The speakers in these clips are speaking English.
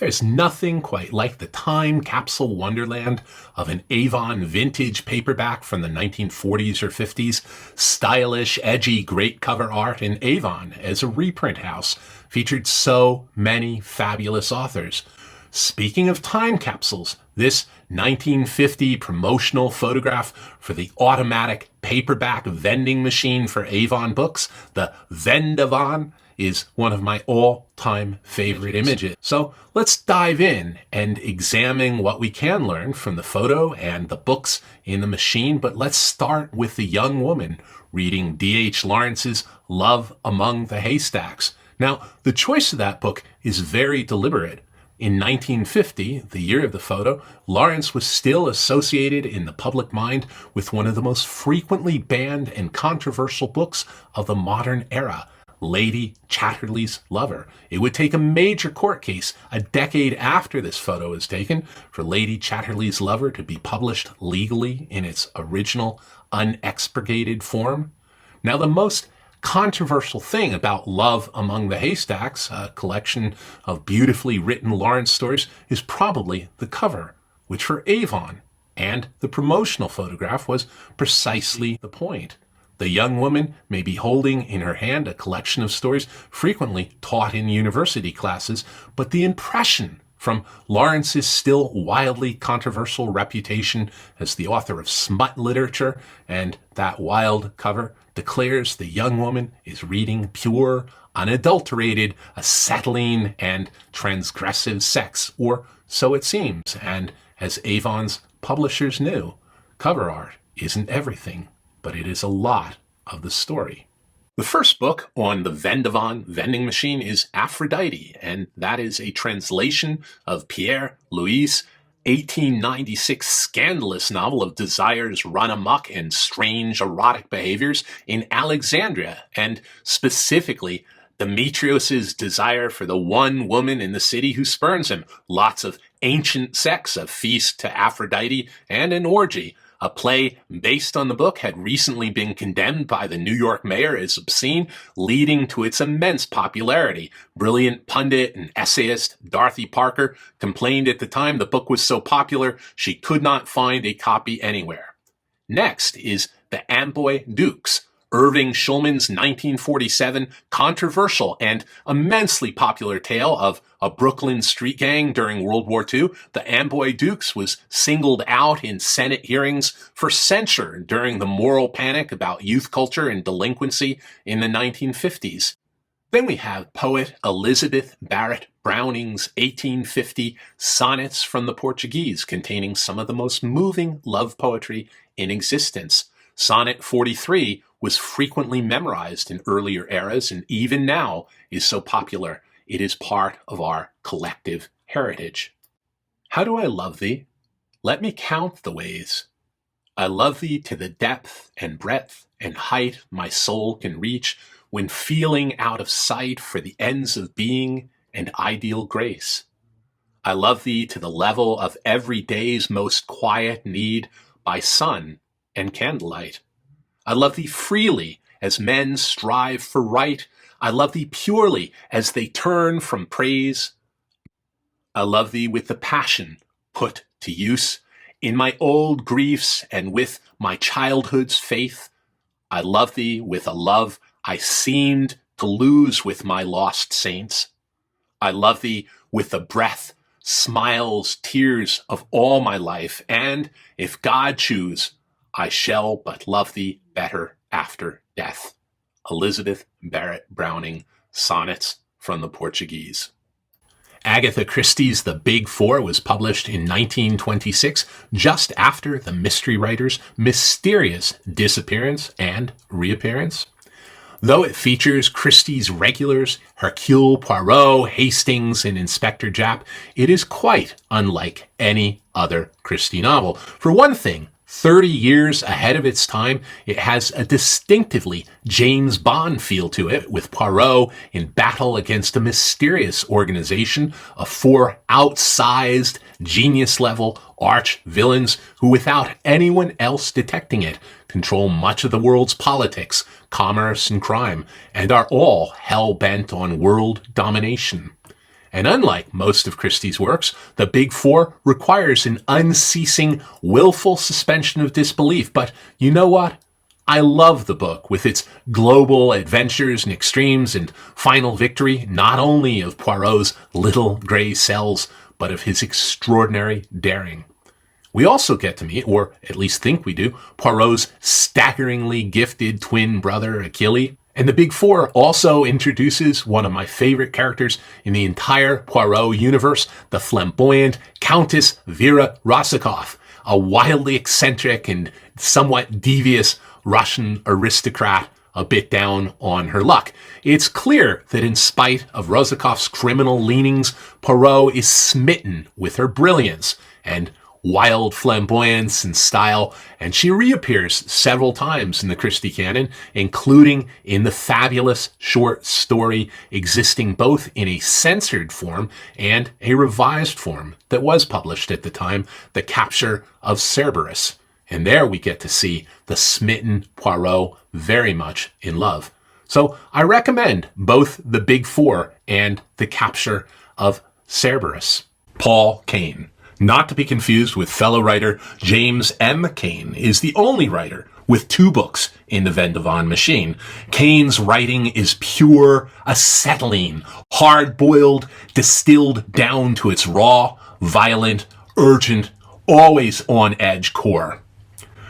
There's nothing quite like the time capsule wonderland of an Avon vintage paperback from the 1940s or 50s, stylish, edgy, great cover art, and Avon, as a reprint house, featured so many fabulous authors. Speaking of time capsules, this 1950 promotional photograph for the automatic paperback vending machine for Avon Books, the VendAvon, is one of my all-time favorite images. So let's dive in and examine what we can learn from the photo and the books in the machine. But let's start with the young woman reading D.H. Lawrence's Love Among the Haystacks. Now, the choice of that book is very deliberate. In 1950, the year of the photo, Lawrence was still associated in the public mind with one of the most frequently banned and controversial books of the modern era, Lady Chatterley's Lover. It would take a major court case a decade after this photo was taken for Lady Chatterley's Lover to be published legally in its original unexpurgated form. Now, the most controversial thing about Love Among the Haystacks, a collection of beautifully written Lawrence stories, is probably the cover, which for Avon and the promotional photograph was precisely the point. The young woman may be holding in her hand a collection of stories frequently taught in university classes, but the impression from Lawrence's still wildly controversial reputation as the author of smut literature and that wild cover declares the young woman is reading pure, unadulterated, acetylene, and transgressive sex, or so it seems, and as Avon's publishers knew, cover art isn't everything, but it is a lot of the story. The first book on the VendAvon vending machine is Aphrodite, and that is a translation of Pierre Louis' 1896 scandalous novel of desires run amok and strange erotic behaviors in Alexandria, and specifically Demetrius's desire for the one woman in the city who spurns him, lots of ancient sex, a feast to Aphrodite, and an orgy. A play based on the book had recently been condemned by the New York mayor as obscene, leading to its immense popularity. Brilliant pundit and essayist Dorothy Parker complained at the time the book was so popular she could not find a copy anywhere. Next is The Amboy Dukes, Irving Shulman's 1947 controversial and immensely popular tale of a Brooklyn street gang during World War II. The Amboy Dukes was singled out in Senate hearings for censure during the moral panic about youth culture and delinquency in the 1950s. Then we have poet Elizabeth Barrett Browning's 1850 Sonnets from the Portuguese, containing some of the most moving love poetry in existence. Sonnet 43 was frequently memorized in earlier eras and even now is so popular it is part of our collective heritage. How do I love thee? Let me count the ways. I love thee to the depth and breadth and height my soul can reach when feeling out of sight for the ends of being and ideal grace. I love thee to the level of every day's most quiet need by sun and candlelight. I love thee freely as men strive for right. I love thee purely as they turn from praise. I love thee with the passion put to use in my old griefs and with my childhood's faith. I love thee with a love I seemed to lose with my lost saints. I love thee with the breath, smiles, tears of all my life, and if God choose, I shall but love thee better after death. Elizabeth Barrett Browning, Sonnets from the Portuguese. Agatha Christie's The Big Four was published in 1926, just after the mystery writer's mysterious disappearance and reappearance. Though it features Christie's regulars, Hercule Poirot, Hastings, and Inspector Japp, it is quite unlike any other Christie novel. For one thing, 30 years ahead of its time, it has a distinctively James Bond feel to it, with Poirot in battle against a mysterious organization of four outsized, genius-level arch-villains who, without anyone else detecting it, control much of the world's politics, commerce, and crime, and are all hell-bent on world domination. And unlike most of Christie's works, The Big Four requires an unceasing, willful suspension of disbelief. But you know what? I love the book with its global adventures and extremes and final victory, not only of Poirot's little gray cells, but of his extraordinary daring. We also get to meet, or at least think we do, Poirot's staggeringly gifted twin brother, Achille. And The Big Four also introduces one of my favorite characters in the entire Poirot universe, the flamboyant Countess Vera Rosikoff, a wildly eccentric and somewhat devious Russian aristocrat, a bit down on her luck. It's clear that in spite of Rosikoff's criminal leanings, Poirot is smitten with her brilliance and wild flamboyance and style, and she reappears several times in the Christie canon, including in the fabulous short story existing both in a censored form and a revised form that was published at the time, The Capture of Cerberus. And there we get to see the smitten Poirot very much in love. So I recommend both The Big Four and The Capture of Cerberus. Paul Cain, not to be confused with fellow writer James M. Cain, is the only writer with 2 books in the VendAvon machine. Cain's writing is pure acetylene, hard-boiled, distilled down to its raw, violent, urgent, always on edge core.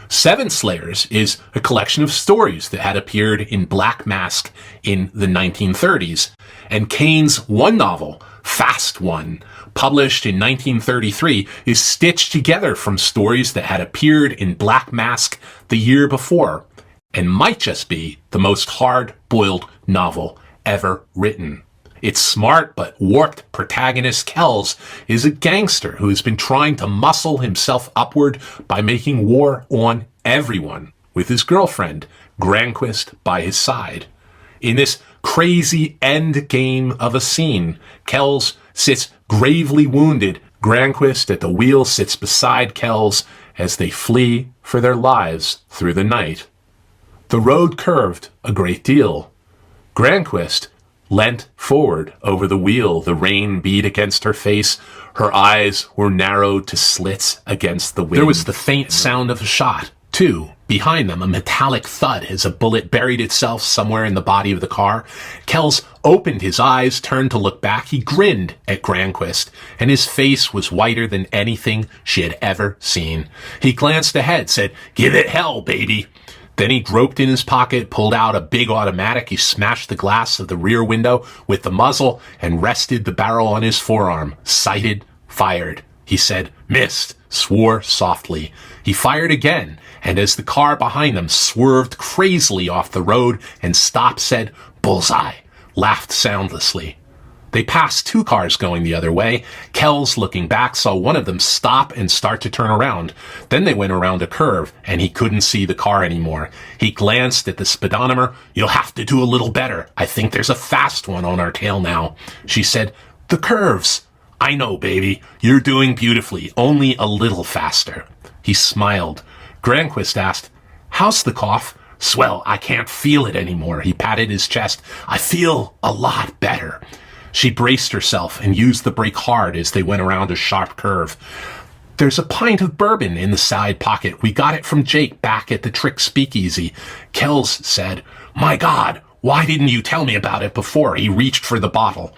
Seven Slayers is a collection of stories that had appeared in Black Mask in the 1930s, and Cain's one novel, Fast One, published in 1933, is stitched together from stories that had appeared in Black Mask the year before, and might just be the most hard-boiled novel ever written. Its smart but warped protagonist, Kells, is a gangster who has been trying to muscle himself upward by making war on everyone, with his girlfriend, Granquist, by his side. In this crazy end game of a scene, Kells sits gravely wounded. Granquist at the wheel sits beside Kells as they flee for their lives through the night. The road curved a great deal. Granquist leant forward over the wheel. The rain beat against her face. Her eyes were narrowed to slits against the wind. There was the faint sound of a shot, too. Behind them, a metallic thud as a bullet buried itself somewhere in the body of the car. Kells opened his eyes, turned to look back. He grinned at Granquist, and his face was whiter than anything she had ever seen. He glanced ahead, said, "Give it hell, baby." Then he groped in his pocket, pulled out a big automatic. He smashed the glass of the rear window with the muzzle and rested the barrel on his forearm. Sighted, fired. He said, "Missed," swore softly. He fired again, and as the car behind them swerved crazily off the road and stopped, said, "Bullseye," laughed soundlessly. They passed 2 cars going the other way. Kells, looking back, saw one of them stop and start to turn around. Then they went around a curve, and he couldn't see the car anymore. He glanced at the speedometer. "You'll have to do a little better. I think there's a fast one on our tail now." She said, "The curves." "I know, baby. You're doing beautifully. Only a little faster." He smiled. Granquist asked, "How's the cough?" "Swell, I can't feel it anymore." He patted his chest. "I feel a lot better." She braced herself and used the brake hard as they went around a sharp curve. "There's a pint of bourbon in the side pocket. We got it from Jake back at the Trick Speakeasy." Kells said, "My God, why didn't you tell me about it before?" He reached for the bottle.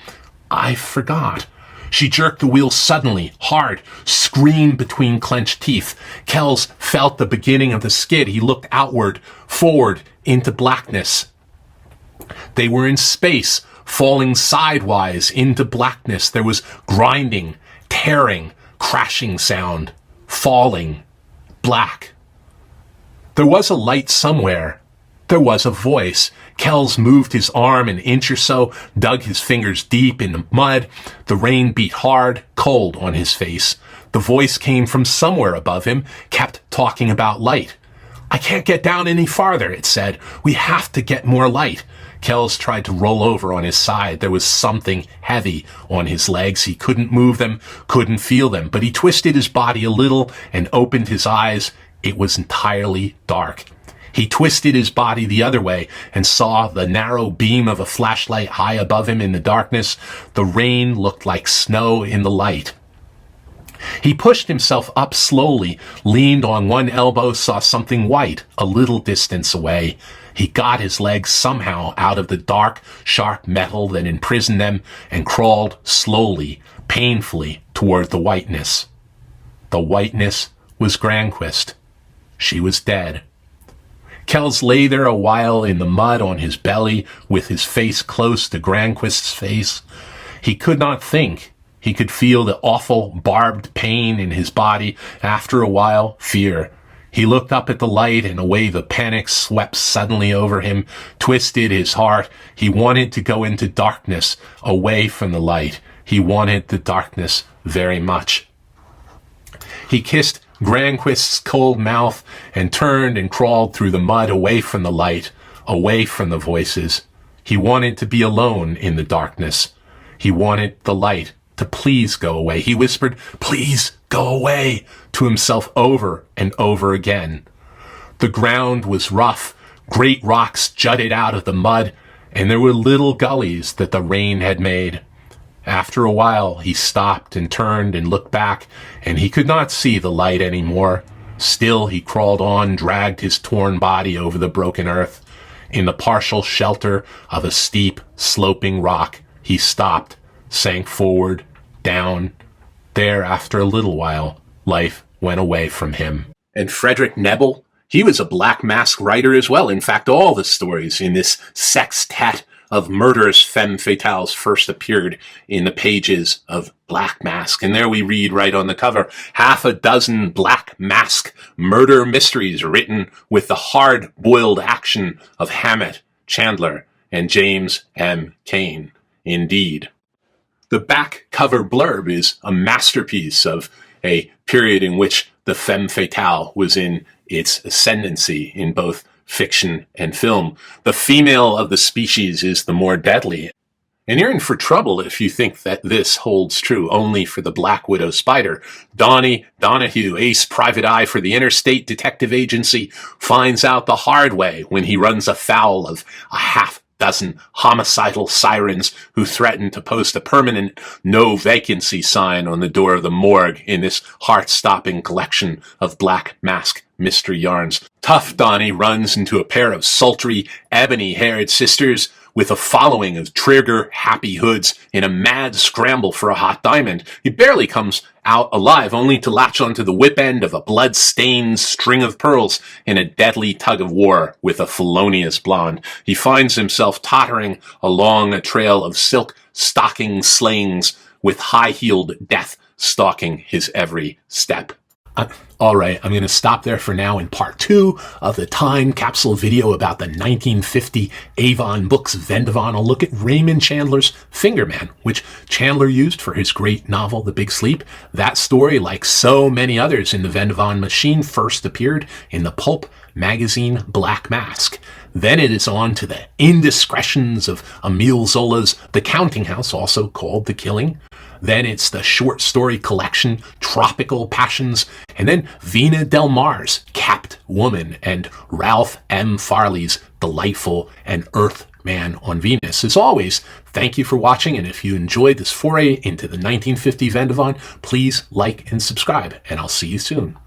"I forgot." She jerked the wheel suddenly, hard, screamed between clenched teeth. Kells felt the beginning of the skid. He looked outward, forward, into blackness. They were in space, falling sidewise into blackness. There was grinding, tearing, crashing sound. Falling. Black. There was a light somewhere. There was a voice. Kells moved his arm an inch or so, dug his fingers deep in the mud. The rain beat hard, cold on his face. The voice came from somewhere above him, kept talking about light. "I can't get down any farther," it said. "We have to get more light." Kells tried to roll over on his side. There was something heavy on his legs. He couldn't move them, couldn't feel them, but he twisted his body a little and opened his eyes. It was entirely dark. He twisted his body the other way and saw the narrow beam of a flashlight high above him in the darkness. The rain looked like snow in the light. He pushed himself up slowly, leaned on one elbow, saw something white a little distance away. He got his legs somehow out of the dark, sharp metal that imprisoned them and crawled slowly, painfully toward the whiteness. The whiteness was Granquist. She was dead. Kells lay there a while in the mud on his belly, with his face close to Granquist's face. He could not think. He could feel the awful barbed pain in his body. After a while, fear. He looked up at the light, and a wave of panic swept suddenly over him, twisted his heart. He wanted to go into darkness, away from the light. He wanted the darkness very much. He kissed Granquist's cold mouth and turned and crawled through the mud away from the light, away from the voices. He wanted to be alone in the darkness. He wanted the light to please go away. He whispered, "Please go away," to himself over and over again. The ground was rough. Great rocks jutted out of the mud, and there were little gullies that the rain had made. After a while, he stopped and turned and looked back, and he could not see the light anymore. Still, he crawled on, dragged his torn body over the broken earth. In the partial shelter of a steep, sloping rock, he stopped, sank forward, down. There, after a little while, life went away from him. And Frederick Nebel, he was a Black Mask writer as well. In fact, all the stories in this sextet of murderous femme fatales first appeared in the pages of Black Mask. And there we read right on the cover, 6 Black Mask murder mysteries written with the hard-boiled action of Hammett, Chandler, and James M. Cain. Indeed. The back cover blurb is a masterpiece of a period in which the femme fatale was in its ascendancy in both fiction and film. The female of the species is the more deadly. And you're in for trouble if you think that this holds true only for the Black Widow spider. Donnie Donahue, ace private eye for the Interstate Detective Agency, finds out the hard way when he runs afoul of a half-dozen homicidal sirens who threaten to post a permanent no vacancy sign on the door of the morgue in this heart-stopping collection of Black Mask mystery yarns. Tough Donnie runs into a pair of sultry, ebony-haired sisters with a following of trigger-happy hoods in a mad scramble for a hot diamond. He barely comes out alive, only to latch onto the whip end of a blood-stained string of pearls in a deadly tug-of-war with a felonious blonde. He finds himself tottering along a trail of silk stocking slings with high-heeled death stalking his every step. All right, I'm going to stop there for now in part 2 of the time capsule video about the 1950 Avon Books VendAvon. I'll look at Raymond Chandler's Finger Man, which Chandler used for his great novel, The Big Sleep. That story, like so many others in the VendAvon machine, first appeared in the pulp magazine Black Mask. Then it is on to the indiscretions of Emile Zola's The Counting House, also called The Killing. Then it's the short story collection Tropical Passions, and then Viña Delmar's Capped Woman and Ralph M. Farley's Delightful and Earth Man on Venus. As always, thank you for watching, and if you enjoyed this foray into the 1950 VendAvon, please like and subscribe, and I'll see you soon.